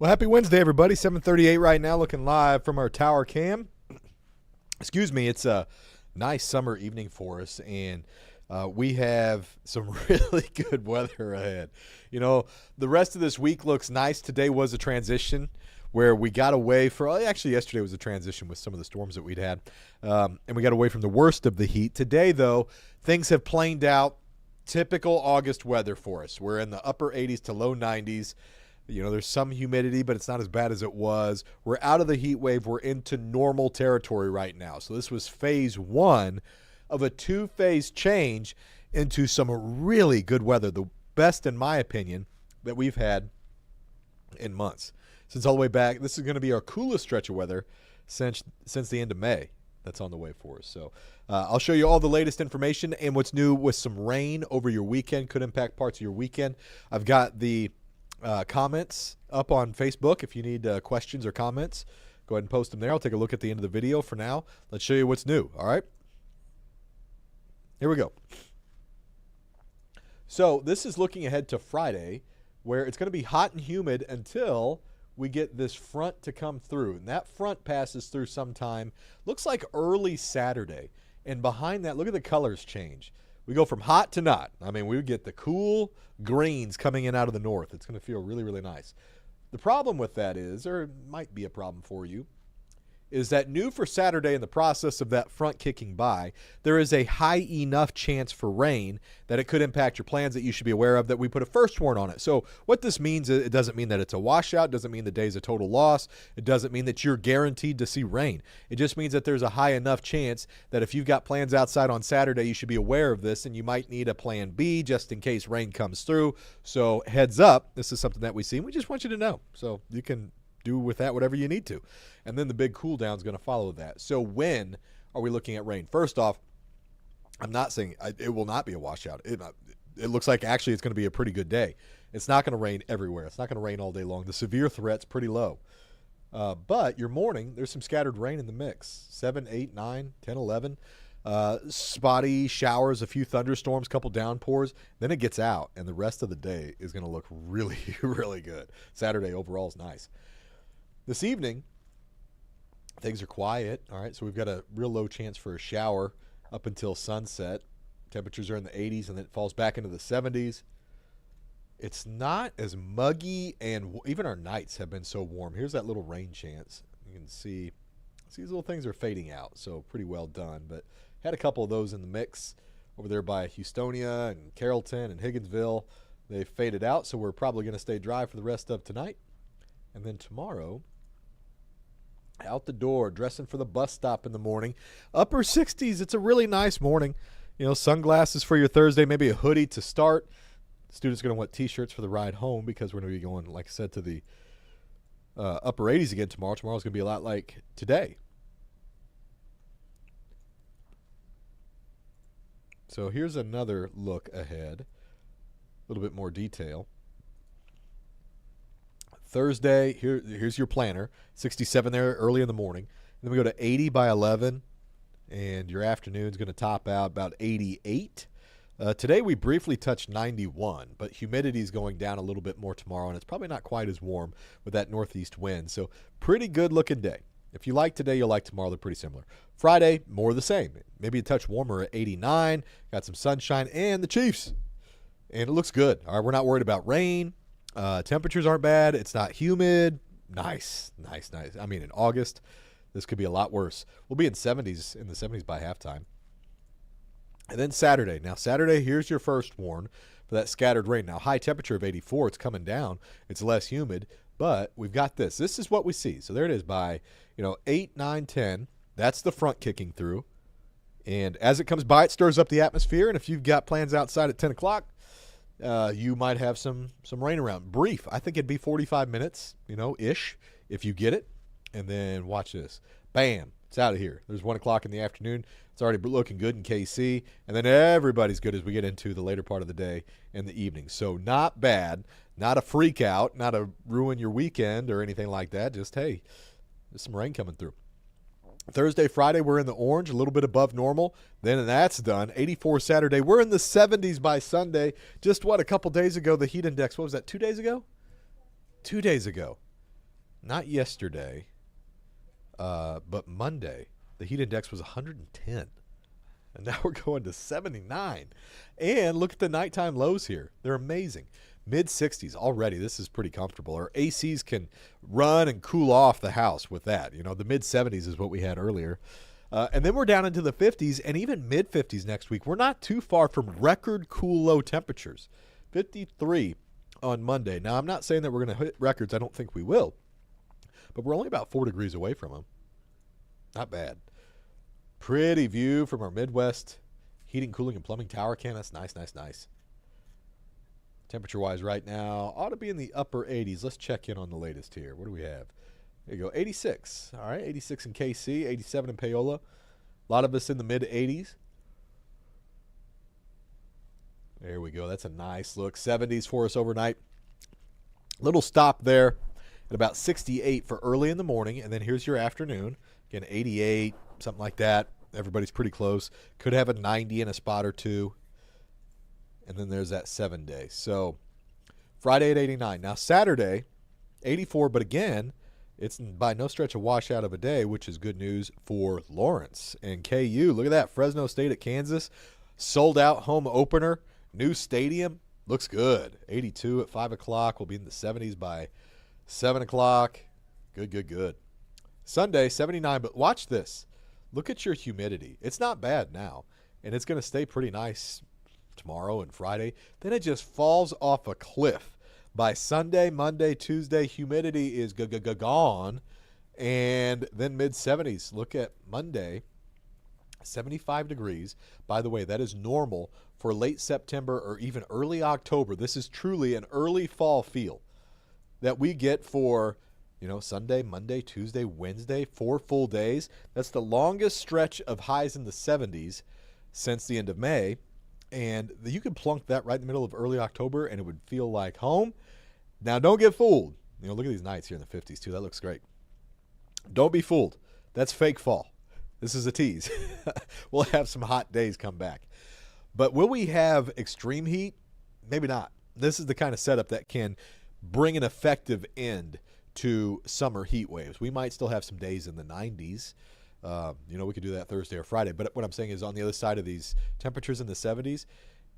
Well, happy Wednesday, everybody. 7:38 right now, looking live from our tower cam. Excuse me, it's a nice summer evening for us, and we have some really good weather ahead. You know, the rest of this week looks nice. Today was a transition where we got away from, actually yesterday was a transition with some of the storms that we'd had, and we got away from the worst of the heat. Today, though, things have planed out. Typical August weather for us. We're in the upper 80s to low 90s. You know, there's some humidity, but it's not as bad as it was. We're out of the heat wave. We're into normal territory right now. So this was phase one of a two-phase change into some really good weather, the best, in my opinion, that we've had in months. Since all the way back, this is going to be our coolest stretch of weather since the end of May. That's on the way for us. So I'll show you all the latest information and what's new with some rain over your weekend. Could impact parts of your weekend. I've got the comments up on Facebook. If you need questions or comments, go ahead and post them there. I'll take a look at the end of the video. For now, let's show you what's new. All right, here we go. So this is looking ahead to Friday, where it's going to be hot and humid until we get this front to come through, and that front passes through sometime, looks like early Saturday, and behind that, look at the colors change. We go from hot to not. I mean, we get the cool greens coming in out of the north. It's going to feel really, really nice. The problem with that is, or it might be a problem for you, is that new for Saturday in the process of that front kicking by, there is a high enough chance for rain that it could impact your plans that you should be aware of, that we put a first warn on it. So what this means, it doesn't mean that it's a washout. It doesn't mean the day's a total loss. It doesn't mean that you're guaranteed to see rain. It just means that there's a high enough chance that if you've got plans outside on Saturday, you should be aware of this, and you might need a plan B just in case rain comes through. So heads up, this is something that we see, and we just want you to know. So you can do with that whatever you need to. And then the big cool down is going to follow that. So when are we looking at rain? First off, I'm not saying it will not be a washout. It looks like actually it's going to be a pretty good day. It's not going to rain everywhere. It's not going to rain all day long. The severe threat's pretty low. But your morning, there's some scattered rain in the mix. 7, 8, 9, 10, 11. Spotty showers, a few thunderstorms, couple downpours. Then it gets out, and the rest of the day is going to look really, really good. Saturday overall is nice. This evening, things are quiet. All right, so we've got a real low chance for a shower up until sunset. Temperatures are in the 80s, and then it falls back into the 70s. It's not as muggy, and even our nights have been so warm. Here's that little rain chance. You can see these little things are fading out, so pretty well done. But had a couple of those in the mix over there by Houstonia and Carrollton and Higginsville. They faded out, so we're probably going to stay dry for the rest of tonight. And then tomorrow, out the door, dressing for the bus stop in the morning. Upper 60s. It's a really nice morning. You know, sunglasses for your Thursday, maybe a hoodie to start. Students are going to want T-shirts for the ride home because we're going to be going, like I said, to the upper 80s again tomorrow. Tomorrow's going to be a lot like today. So here's another look ahead. A little bit more detail. Thursday, here's your planner, 67 there early in the morning. Then we go to 80 by 11, and your afternoon's going to top out about 88. Today we briefly touched 91, but humidity's going down a little bit more tomorrow, and it's probably not quite as warm with that northeast wind. So pretty good looking day. If you like today, you'll like tomorrow. They're pretty similar. Friday, more of the same. Maybe a touch warmer at 89. Got some sunshine and the Chiefs. And it looks good. All right, we're not worried about rain. Temperatures aren't bad. It's not humid. Nice. I mean, in August, this could be a lot worse. We'll be in the 70s by halftime. And then Saturday. Now, Saturday, here's your first warn for that scattered rain. Now, high temperature of 84. It's coming down. It's less humid. But we've got this. This is what we see. So there it is by, 8, 9, 10. That's the front kicking through. And as it comes by, it stirs up the atmosphere. And if you've got plans outside at 10 o'clock, you might have some rain around. Brief. I think it'd be 45 minutes, ish, if you get it. And then watch this. Bam. It's out of here. There's 1 o'clock in the afternoon. It's already looking good in KC. And then everybody's good as we get into the later part of the day and the evening. So not bad. Not a freak out. Not a ruin your weekend or anything like that. Just, hey, there's some rain coming through. Thursday, Friday, we're in the orange, a little bit above normal. Then that's done. 84 Saturday. We're in the 70s by Sunday. Just a couple days ago, the heat index, what was that, 2 days ago? 2 days ago. not yesterday, but Monday, the heat index was 110. And now we're going to 79. And look at the nighttime lows here. They're amazing. Mid-60s already. This is pretty comfortable. Our ACs can run and cool off the house with that. You know, the mid-70s is what we had earlier. And then we're down into the 50s and even mid-50s next week. We're not too far from record cool low temperatures. 53 on Monday. Now, I'm not saying that we're going to hit records. I don't think we will. But we're only about 4 degrees away from them. Not bad. Pretty view from our Midwest heating, cooling, and plumbing tower cam. That's nice, nice, nice. Temperature-wise right now, ought to be in the upper 80s. Let's check in on the latest here. What do we have? There you go, 86. All right, 86 in KC, 87 in Paola. A lot of us in the mid-80s. There we go. That's a nice look. 70s for us overnight. Little stop there at about 68 for early in the morning, and then here's your afternoon. Again, 88, something like that. Everybody's pretty close. Could have a 90 in a spot or two. And then there's that 7-day. So Friday at 89. Now Saturday, 84, but again, it's by no stretch a washout of a day, which is good news for Lawrence and KU. Look at that. Fresno State at Kansas. Sold out home opener. New stadium. Looks good. 82 at 5 o'clock. We'll be in the 70s by 7 o'clock. Good, good, good. Sunday, 79, but watch this. Look at your humidity. It's not bad now, and it's going to stay pretty nice tomorrow and Friday. Then it just falls off a cliff. By Sunday, Monday, Tuesday, humidity is gone, and then mid-70s. Look at Monday, 75 degrees. By the way, that is normal for late September or even early October. This is truly an early fall feel that we get for, you know, Sunday, Monday, Tuesday, Wednesday, 4 full days. That's the longest stretch of highs in the 70s since the end of May. And you could plunk that right in the middle of early October, and it would feel like home. Now, don't get fooled. You know, look at these nights here in the 50s, too. That looks great. Don't be fooled. That's fake fall. This is a tease. We'll have some hot days come back. But will we have extreme heat? Maybe not. This is the kind of setup that can bring an effective end to summer heat waves. We might still have some days in the 90s. You know, we could do that Thursday or Friday. But what I'm saying is on the other side of these temperatures in the 70s,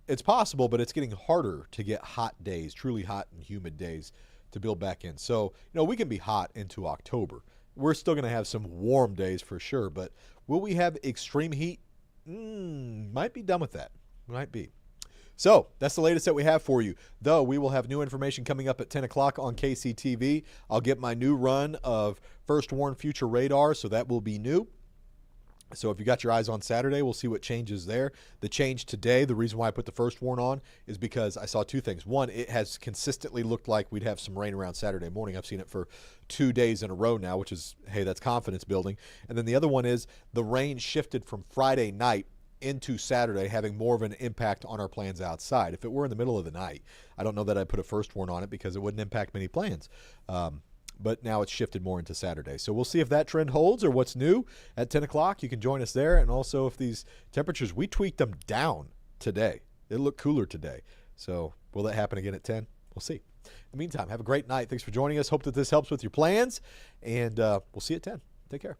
it's possible, but it's getting harder to get hot days, truly hot and humid days to build back in. So, you know, we can be hot into October. We're still going to have some warm days for sure, but will we have extreme heat? Might be done with that. Might be. So that's the latest that we have for you, though we will have new information coming up at 10 o'clock on KCTV. I'll get my new run of First Warn Future Radar, so that will be new. So if you got your eyes on Saturday, we'll see what changes there. The change today, the reason why I put the First Warn on is because I saw two things. One, it has consistently looked like we'd have some rain around Saturday morning. I've seen it for 2 days in a row now, which is, hey, that's confidence building. And then the other one is the rain shifted from Friday night into Saturday, having more of an impact on our plans outside. If it were in the middle of the night, I don't know that I'd put a First Warn on it because it wouldn't impact many plans. But now it's shifted more into Saturday. So we'll see if that trend holds or what's new at 10 o'clock. You can join us there. And also if these temperatures, we tweaked them down today. They look cooler today. So will that happen again at 10? We'll see. In the meantime, have a great night. Thanks for joining us. Hope that this helps with your plans. And we'll see you at 10. Take care.